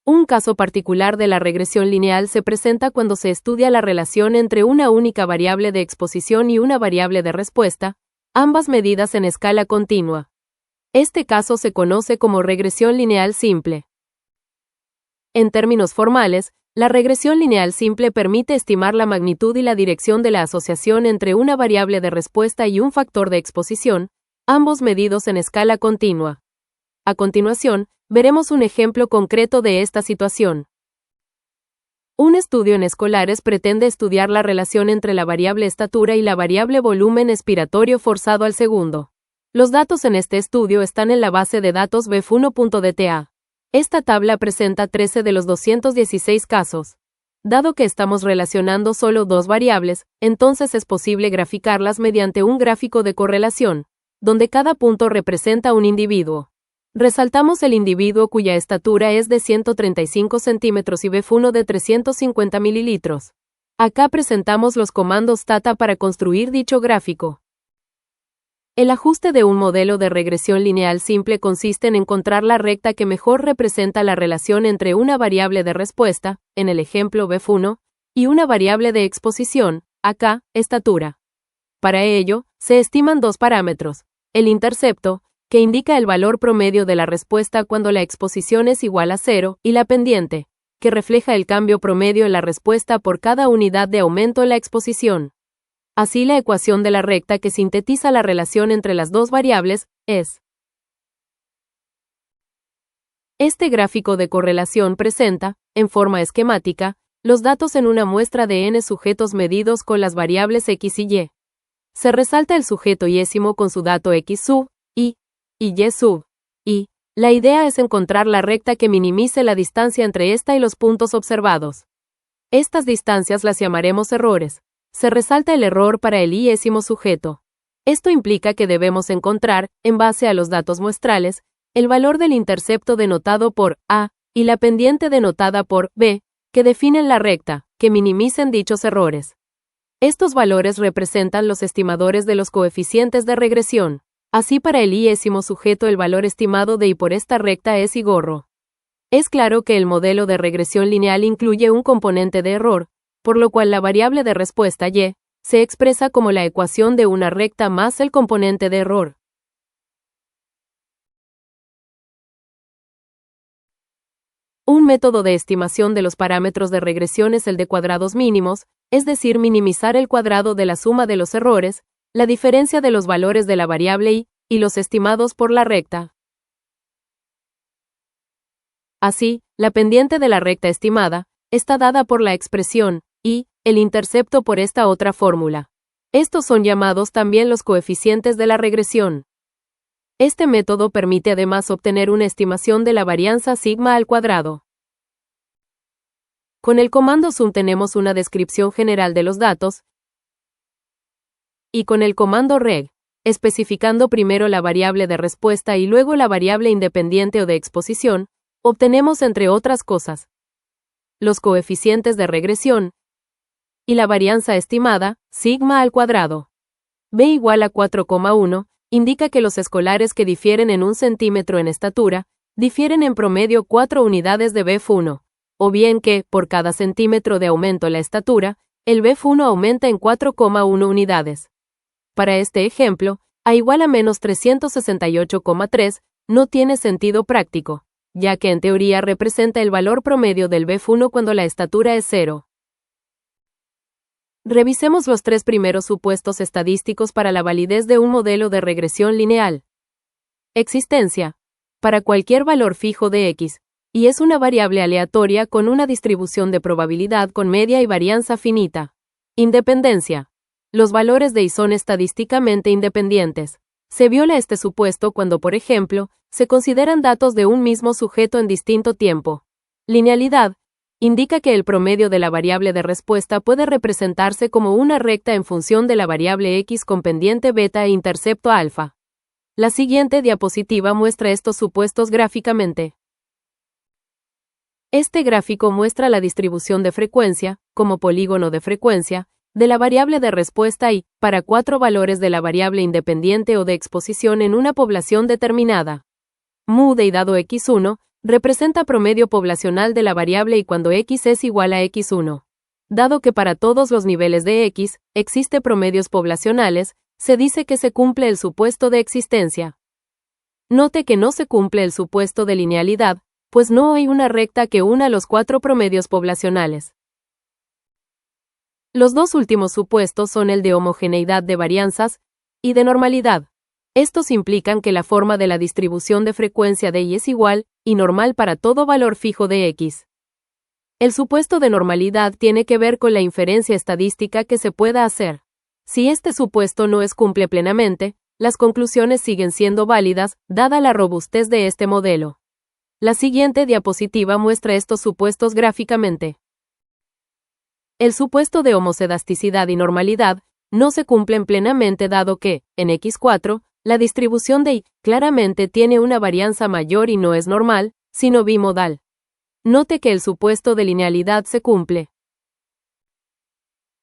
Un caso particular de la regresión lineal se presenta cuando se estudia la relación entre una única variable de exposición y una variable de respuesta, ambas medidas en escala continua. Este caso se conoce como regresión lineal simple. En términos formales, la regresión lineal simple permite estimar la magnitud y la dirección de la asociación entre una variable de respuesta y un factor de exposición, ambos medidos en escala continua. A continuación, veremos un ejemplo concreto de esta situación. Un estudio en escolares pretende estudiar la relación entre la variable estatura y la variable volumen expiratorio forzado al segundo. Los datos en este estudio están en la base de datos bef1.dta. Esta tabla presenta 13 de los 216 casos. Dado que estamos relacionando solo dos variables, entonces es posible graficarlas mediante un gráfico de correlación, donde cada punto representa un individuo. Resaltamos el individuo cuya estatura es de 135 centímetros y bef1 de 350 mililitros. Acá presentamos los comandos tata para construir dicho gráfico. El ajuste de un modelo de regresión lineal simple consiste en encontrar la recta que mejor representa la relación entre una variable de respuesta, en el ejemplo bef1, y una variable de exposición, acá, estatura. Para ello, se estiman dos parámetros: el intercepto, que indica el valor promedio de la respuesta cuando la exposición es igual a 0, y la pendiente, que refleja el cambio promedio en la respuesta por cada unidad de aumento en la exposición. Así, la ecuación de la recta que sintetiza la relación entre las dos variables es. Este gráfico de correlación presenta, en forma esquemática, los datos en una muestra de n sujetos medidos con las variables x y y. Se resalta el sujeto yésimo con su dato x sub, y y sub, y la idea es encontrar la recta que minimice la distancia entre esta y los puntos observados. Estas distancias las llamaremos errores. Se resalta el error para el yésimo sujeto. Esto implica que debemos encontrar, en base a los datos muestrales, el valor del intercepto denotado por A y la pendiente denotada por B, que definen la recta, que minimicen dichos errores. Estos valores representan los estimadores de los coeficientes de regresión. Así, para el yésimo sujeto el valor estimado de y por esta recta es y gorro. Es claro que el modelo de regresión lineal incluye un componente de error, por lo cual la variable de respuesta y se expresa como la ecuación de una recta más el componente de error. Un método de estimación de los parámetros de regresión es el de cuadrados mínimos, es decir, minimizar el cuadrado de la suma de los errores, la diferencia de los valores de la variable y los estimados por la recta. Así, la pendiente de la recta estimada está dada por la expresión y el intercepto por esta otra fórmula. Estos son llamados también los coeficientes de la regresión. Este método permite además obtener una estimación de la varianza sigma al cuadrado. Con el comando sum tenemos una descripción general de los datos, y con el comando reg, especificando primero la variable de respuesta y luego la variable independiente o de exposición, obtenemos, entre otras cosas, los coeficientes de regresión y la varianza estimada, sigma al cuadrado. B igual a 4,1, indica que los escolares que difieren en 1 centímetro en estatura, difieren en promedio 4 unidades de bef1, o bien que, por cada centímetro de aumento en la estatura, el bef1 aumenta en 4,1 unidades. Para este ejemplo, a igual a menos 368,3, no tiene sentido práctico, ya que en teoría representa el valor promedio del bef1 cuando la estatura es 0. Revisemos los tres primeros supuestos estadísticos para la validez de un modelo de regresión lineal. Existencia. Para cualquier valor fijo de x, y es una variable aleatoria con una distribución de probabilidad con media y varianza finita. Independencia. Los valores de y son estadísticamente independientes. Se viola este supuesto cuando, por ejemplo, se consideran datos de un mismo sujeto en distinto tiempo. Linealidad. Indica que el promedio de la variable de respuesta puede representarse como una recta en función de la variable x con pendiente beta e intercepto alfa. La siguiente diapositiva muestra estos supuestos gráficamente. Este gráfico muestra la distribución de frecuencia, como polígono de frecuencia, de la variable de respuesta y, para 4 valores de la variable independiente o de exposición en una población determinada. Mu de y dado x1, Representa promedio poblacional de la variable y cuando x es igual a x1. Dado que para todos los niveles de x, existe promedios poblacionales, se dice que se cumple el supuesto de existencia. Note que no se cumple el supuesto de linealidad, pues no hay una recta que una los 4 promedios poblacionales. Los dos últimos supuestos son el de homogeneidad de varianzas y de normalidad. Estos implican que la forma de la distribución de frecuencia de y es igual y normal para todo valor fijo de x. El supuesto de normalidad tiene que ver con la inferencia estadística que se pueda hacer. Si este supuesto no es cumple plenamente, las conclusiones siguen siendo válidas, dada la robustez de este modelo. La siguiente diapositiva muestra estos supuestos gráficamente. El supuesto de homocedasticidad y normalidad no se cumplen plenamente dado que, en x4, la distribución de y claramente tiene una varianza mayor y no es normal, sino bimodal. Note que el supuesto de linealidad se cumple.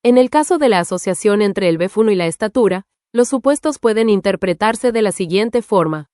En el caso de la asociación entre el BF1 y la estatura, los supuestos pueden interpretarse de la siguiente forma.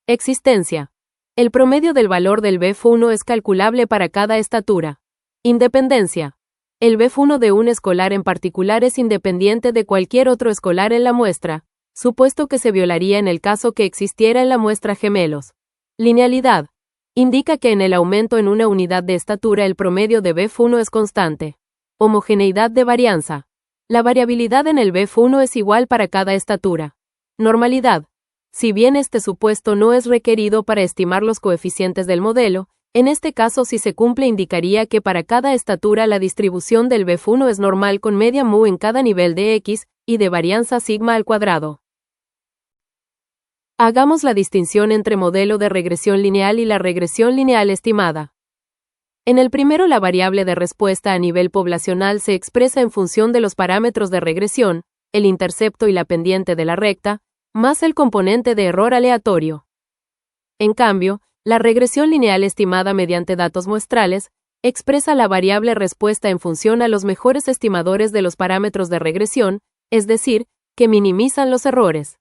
Existencia. El promedio del valor del BF1 es calculable para cada estatura. Independencia. El BF1 de un escolar en particular es independiente de cualquier otro escolar en la muestra, supuesto que se violaría en el caso que existiera en la muestra gemelos. Linealidad. Indica que en el aumento en una unidad de estatura el promedio de BF1 es constante. Homogeneidad de varianza. La variabilidad en el BF1 es igual para cada estatura. Normalidad. Si bien este supuesto no es requerido para estimar los coeficientes del modelo, en este caso si se cumple indicaría que para cada estatura la distribución del BF1 es normal con media mu en cada nivel de x y de varianza sigma al cuadrado. Hagamos la distinción entre modelo de regresión lineal y la regresión lineal estimada. En el primero la variable de respuesta a nivel poblacional se expresa en función de los parámetros de regresión, el intercepto y la pendiente de la recta, más el componente de error aleatorio. En cambio, la regresión lineal estimada mediante datos muestrales expresa la variable respuesta en función a los mejores estimadores de los parámetros de regresión, es decir, que minimizan los errores.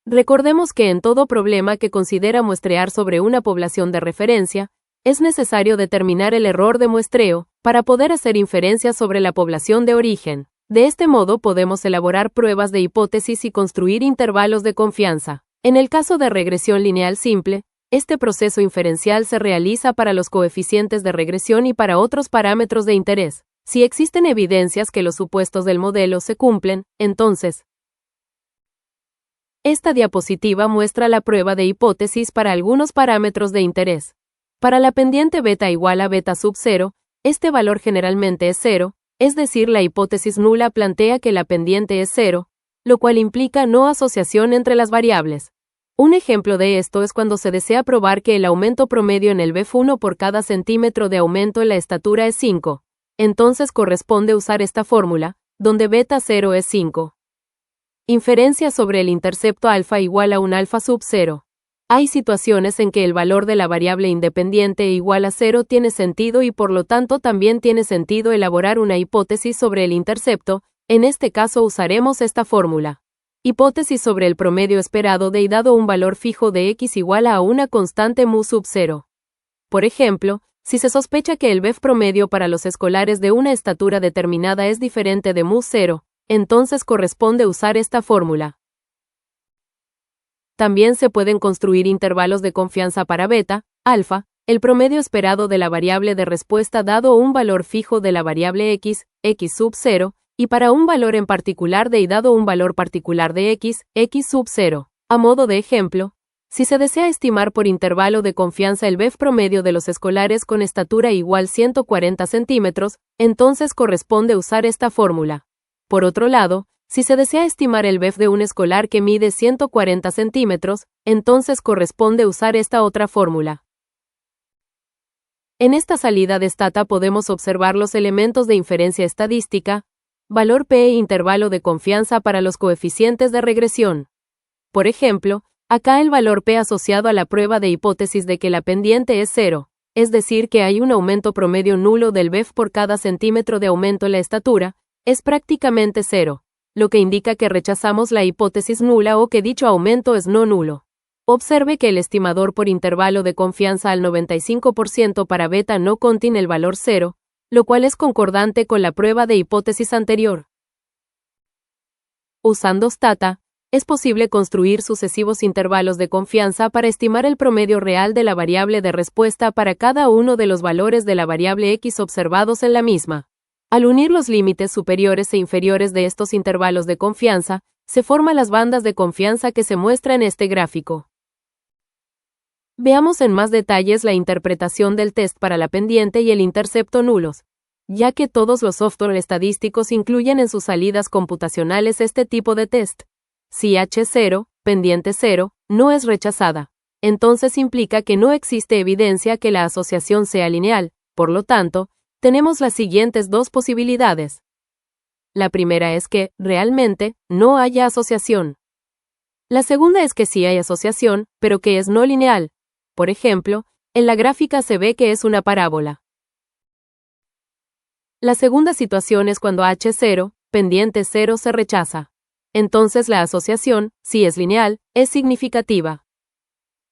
Recordemos que en todo problema que considera muestrear sobre una población de referencia, es necesario determinar el error de muestreo para poder hacer inferencias sobre la población de origen. De este modo podemos elaborar pruebas de hipótesis y construir intervalos de confianza. En el caso de regresión lineal simple, este proceso inferencial se realiza para los coeficientes de regresión y para otros parámetros de interés. Si existen evidencias que los supuestos del modelo se cumplen, entonces, esta diapositiva muestra la prueba de hipótesis para algunos parámetros de interés. Para la pendiente beta igual a beta sub 0, este valor generalmente es 0, es decir, la hipótesis nula plantea que la pendiente es 0, lo cual implica no asociación entre las variables. Un ejemplo de esto es cuando se desea probar que el aumento promedio en el BF1 por cada centímetro de aumento en la estatura es 5. Entonces corresponde usar esta fórmula, donde beta 0 es 5. Inferencia sobre el intercepto alfa igual a un alfa sub 0. Hay situaciones en que el valor de la variable independiente igual a 0 tiene sentido y por lo tanto también tiene sentido elaborar una hipótesis sobre el intercepto. En este caso usaremos esta fórmula. Hipótesis sobre el promedio esperado de y dado un valor fijo de x igual a una constante mu sub 0. Por ejemplo, si se sospecha que el BF promedio para los escolares de una estatura determinada es diferente de mu 0, entonces corresponde usar esta fórmula. También se pueden construir intervalos de confianza para beta, alfa, el promedio esperado de la variable de respuesta dado un valor fijo de la variable x, x sub 0, y para un valor en particular de y dado un valor particular de x, x sub 0. A modo de ejemplo, si se desea estimar por intervalo de confianza el BF promedio de los escolares con estatura igual 140 centímetros, entonces corresponde usar esta fórmula. Por otro lado, si se desea estimar el BF de un escolar que mide 140 centímetros, entonces corresponde usar esta otra fórmula. En esta salida de stata podemos observar los elementos de inferencia estadística, valor P e intervalo de confianza para los coeficientes de regresión. Por ejemplo, acá el valor P asociado a la prueba de hipótesis de que la pendiente es 0, es decir que hay un aumento promedio nulo del BF por cada centímetro de aumento en la estatura, es prácticamente 0, lo que indica que rechazamos la hipótesis nula o que dicho aumento es no nulo. Observe que el estimador por intervalo de confianza al 95% para beta no contiene el valor 0, lo cual es concordante con la prueba de hipótesis anterior. Usando Stata, es posible construir sucesivos intervalos de confianza para estimar el promedio real de la variable de respuesta para cada uno de los valores de la variable X observados en la misma. Al unir los límites superiores e inferiores de estos intervalos de confianza, se forman las bandas de confianza que se muestra en este gráfico. Veamos en más detalles la interpretación del test para la pendiente y el intercepto nulos, ya que todos los software estadísticos incluyen en sus salidas computacionales este tipo de test. Si H0, pendiente 0, no es rechazada, entonces implica que no existe evidencia que la asociación sea lineal. Por lo tanto, tenemos las siguientes dos posibilidades. La primera es que, realmente, no haya asociación. La segunda es que sí hay asociación, pero que es no lineal. Por ejemplo, en la gráfica se ve que es una parábola. La segunda situación es cuando H0, pendiente 0 se rechaza. Entonces la asociación, si es lineal, es significativa.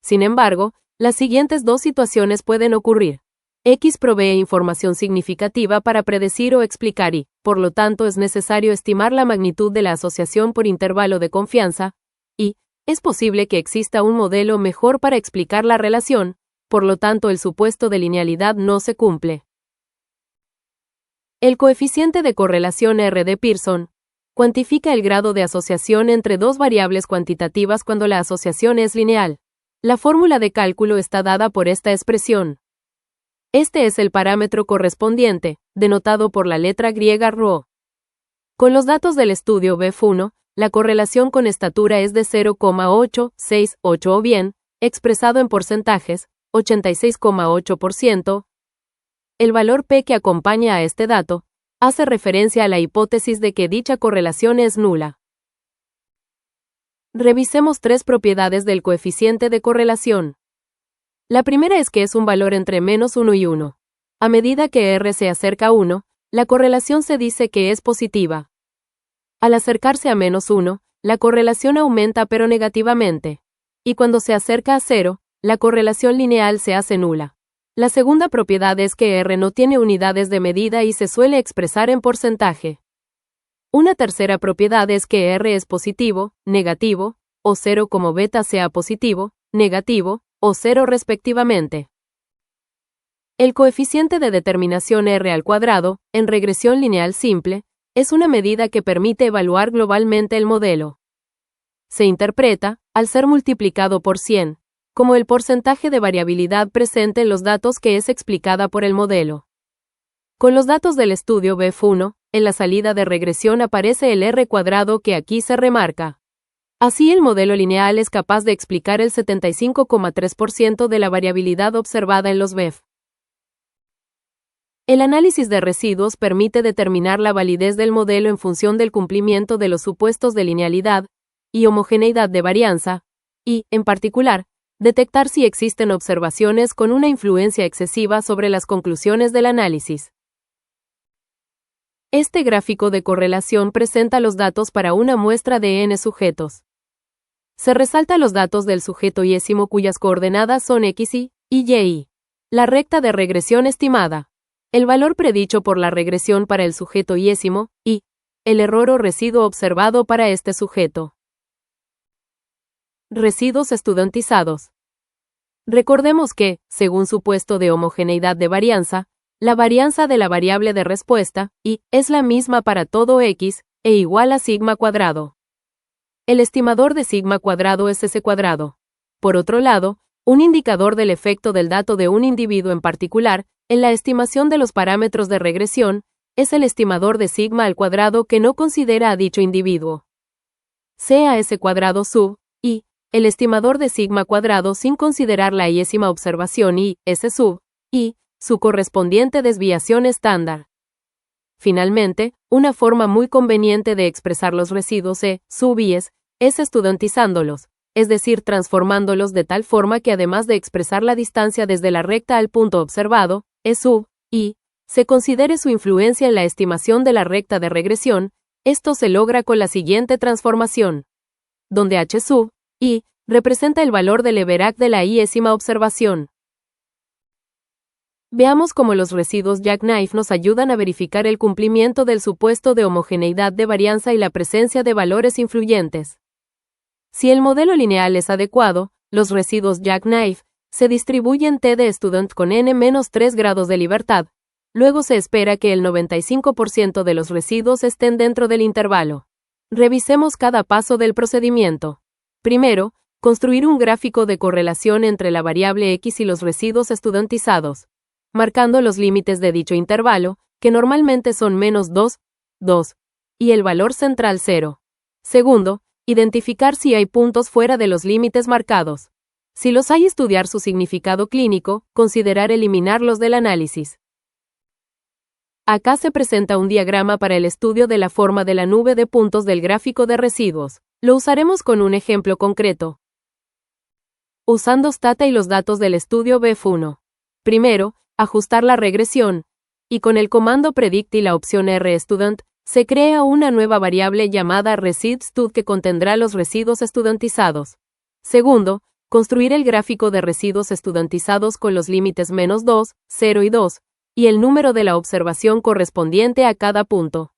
Sin embargo, las siguientes dos situaciones pueden ocurrir. X provee información significativa para predecir o explicar y, por lo tanto, es necesario estimar la magnitud de la asociación por intervalo de confianza, y es posible que exista un modelo mejor para explicar la relación, por lo tanto el supuesto de linealidad no se cumple. El coeficiente de correlación R de Pearson cuantifica el grado de asociación entre dos variables cuantitativas cuando la asociación es lineal. La fórmula de cálculo está dada por esta expresión. Este es el parámetro correspondiente, denotado por la letra griega ρ. Con los datos del estudio BEF1, la correlación con estatura es de 0,868 o bien, expresado en porcentajes, 86,8%. El valor P que acompaña a este dato hace referencia a la hipótesis de que dicha correlación es nula. Revisemos tres propiedades del coeficiente de correlación. La primera es que es un valor entre -1 y 1. A medida que R se acerca a 1, la correlación se dice que es positiva. Al acercarse a -1, la correlación aumenta pero negativamente. Y cuando se acerca a 0, la correlación lineal se hace nula. La segunda propiedad es que R no tiene unidades de medida y se suele expresar en porcentaje. Una tercera propiedad es que R es positivo, negativo, o 0 como beta sea positivo, negativo, o 0 respectivamente. El coeficiente de determinación R al cuadrado, en regresión lineal simple, es una medida que permite evaluar globalmente el modelo. Se interpreta, al ser multiplicado por 100, como el porcentaje de variabilidad presente en los datos que es explicada por el modelo. Con los datos del estudio BEF1, en la salida de regresión aparece el R cuadrado que aquí se remarca. Así el modelo lineal es capaz de explicar el 75,3% de la variabilidad observada en los BEF. El análisis de residuos permite determinar la validez del modelo en función del cumplimiento de los supuestos de linealidad y homogeneidad de varianza, y, en particular, detectar si existen observaciones con una influencia excesiva sobre las conclusiones del análisis. Este gráfico de correlación presenta los datos para una muestra de n sujetos. Se resalta los datos del sujeto yésimo cuyas coordenadas son x y y. La recta de regresión estimada. El valor predicho por la regresión para el sujeto yésimo y el error o residuo observado para este sujeto. Residuos estudiantizados. Recordemos que, según supuesto de homogeneidad de varianza, la varianza de la variable de respuesta, y, es la misma para todo x, e igual a sigma cuadrado. El estimador de sigma cuadrado es S cuadrado. Por otro lado, un indicador del efecto del dato de un individuo en particular, en la estimación de los parámetros de regresión, es el estimador de sigma al cuadrado que no considera a dicho individuo. Sea S cuadrado sub, y, el estimador de sigma cuadrado sin considerar la yésima observación y, S sub, y, su correspondiente desviación estándar. Finalmente, una forma muy conveniente de expresar los residuos E sub y es estudiantizándolos, es decir, transformándolos de tal forma que además de expresar la distancia desde la recta al punto observado, E sub, y, se considere su influencia en la estimación de la recta de regresión. Esto se logra con la siguiente transformación, donde H sub, y, representa el valor del Leverac de la i-ésima observación. Veamos cómo los residuos Jackknife nos ayudan a verificar el cumplimiento del supuesto de homogeneidad de varianza y la presencia de valores influyentes. Si el modelo lineal es adecuado, los residuos Jackknife se distribuyen T de student con n-3 grados de libertad. Luego se espera que el 95% de los residuos estén dentro del intervalo. Revisemos cada paso del procedimiento. Primero, construir un gráfico de correlación entre la variable X y los residuos estudiantizados, marcando los límites de dicho intervalo, que normalmente son -2, 2, y el valor central 0. Segundo, identificar si hay puntos fuera de los límites marcados. Si los hay, estudiar su significado clínico, considerar eliminarlos del análisis. Acá se presenta un diagrama para el estudio de la forma de la nube de puntos del gráfico de residuos. Lo usaremos con un ejemplo concreto, usando Stata y los datos del estudio BEF1. Primero, ajustar la regresión, y con el comando predict y la opción rstudent, se crea una nueva variable llamada residstud que contendrá los residuos estudiantizados. Segundo, construir el gráfico de residuos estudiantizados con los límites -2, 0 y 2, y el número de la observación correspondiente a cada punto.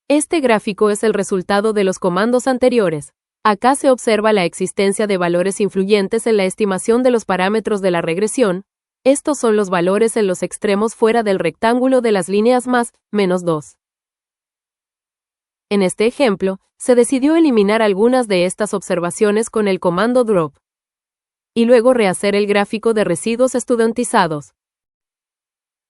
Este gráfico es el resultado de los comandos anteriores. Acá se observa la existencia de valores influyentes en la estimación de los parámetros de la regresión. Estos son los valores en los extremos fuera del rectángulo de las líneas +-2. En este ejemplo, se decidió eliminar algunas de estas observaciones con el comando drop, y luego rehacer el gráfico de residuos estudiantizados.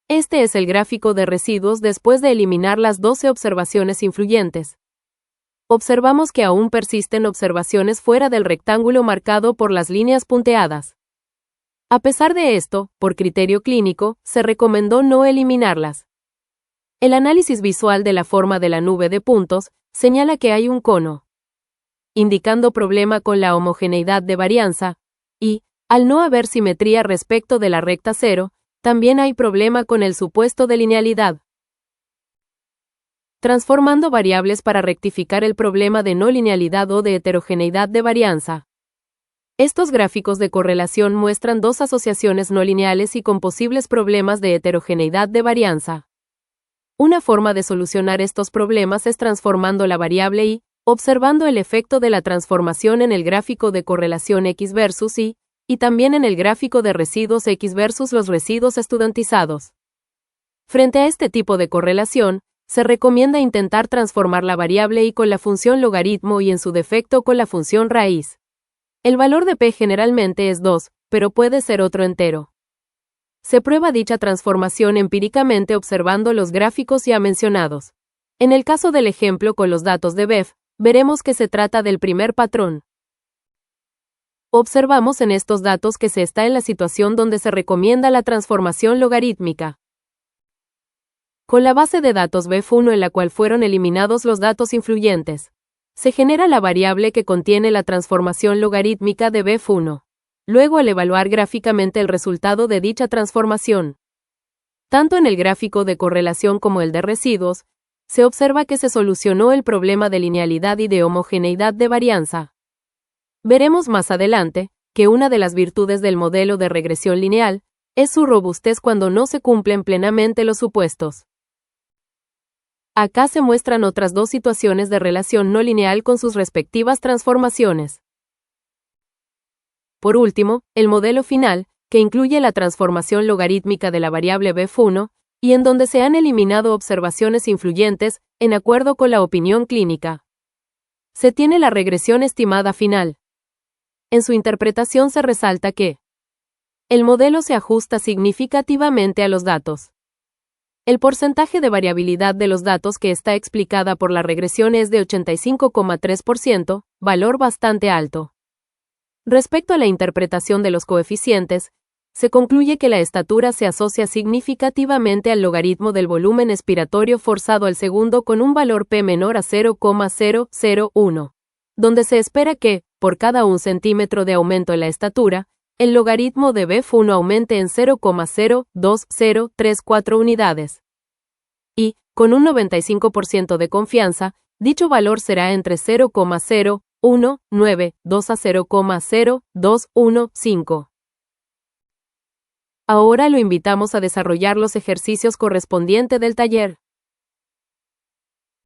Este es el gráfico de residuos después de eliminar las 12 observaciones influyentes. Observamos que aún persisten observaciones fuera del rectángulo marcado por las líneas punteadas. A pesar de esto, por criterio clínico, se recomendó no eliminarlas. El análisis visual de la forma de la nube de puntos señala que hay un cono, indicando problema con la homogeneidad de varianza, y, al no haber simetría respecto de la recta 0, también hay problema con el supuesto de linealidad. Transformando variables para rectificar el problema de no linealidad o de heterogeneidad de varianza. Estos gráficos de correlación muestran dos asociaciones no lineales y con posibles problemas de heterogeneidad de varianza. Una forma de solucionar estos problemas es transformando la variable y, observando el efecto de la transformación en el gráfico de correlación X versus Y, y también en el gráfico de residuos X versus los residuos estudiantizados. Frente a este tipo de correlación, se recomienda intentar transformar la variable Y con la función logaritmo y en su defecto con la función raíz. El valor de P generalmente es 2, pero puede ser otro entero. Se prueba dicha transformación empíricamente observando los gráficos ya mencionados. En el caso del ejemplo con los datos de BEF, veremos que se trata del primer patrón. Observamos en estos datos que se está en la situación donde se recomienda la transformación logarítmica. Con la base de datos BEF1 en la cual fueron eliminados los datos influyentes, se genera la variable que contiene la transformación logarítmica de BEF1. Luego, al evaluar gráficamente el resultado de dicha transformación, tanto en el gráfico de correlación como el de residuos, se observa que se solucionó el problema de linealidad y de homogeneidad de varianza. Veremos más adelante que una de las virtudes del modelo de regresión lineal es su robustez cuando no se cumplen plenamente los supuestos. Acá se muestran otras dos situaciones de relación no lineal con sus respectivas transformaciones. Por último, el modelo final, que incluye la transformación logarítmica de la variable BEF1, y en donde se han eliminado observaciones influyentes, en acuerdo con la opinión clínica. Se tiene la regresión estimada final. En su interpretación se resalta que el modelo se ajusta significativamente a los datos. El porcentaje de variabilidad de los datos que está explicada por la regresión es de 85,3%, valor bastante alto. Respecto a la interpretación de los coeficientes, se concluye que la estatura se asocia significativamente al logaritmo del volumen expiratorio forzado al segundo con un valor P menor a 0,001, donde se espera que, por cada 1 centímetro de aumento en la estatura, el logaritmo de BEF1 aumente en 0,02034 unidades. Y, con un 95% de confianza, dicho valor será entre 0,0 1, 9, 2 a 0,0215. Ahora lo invitamos a desarrollar los ejercicios correspondientes del taller.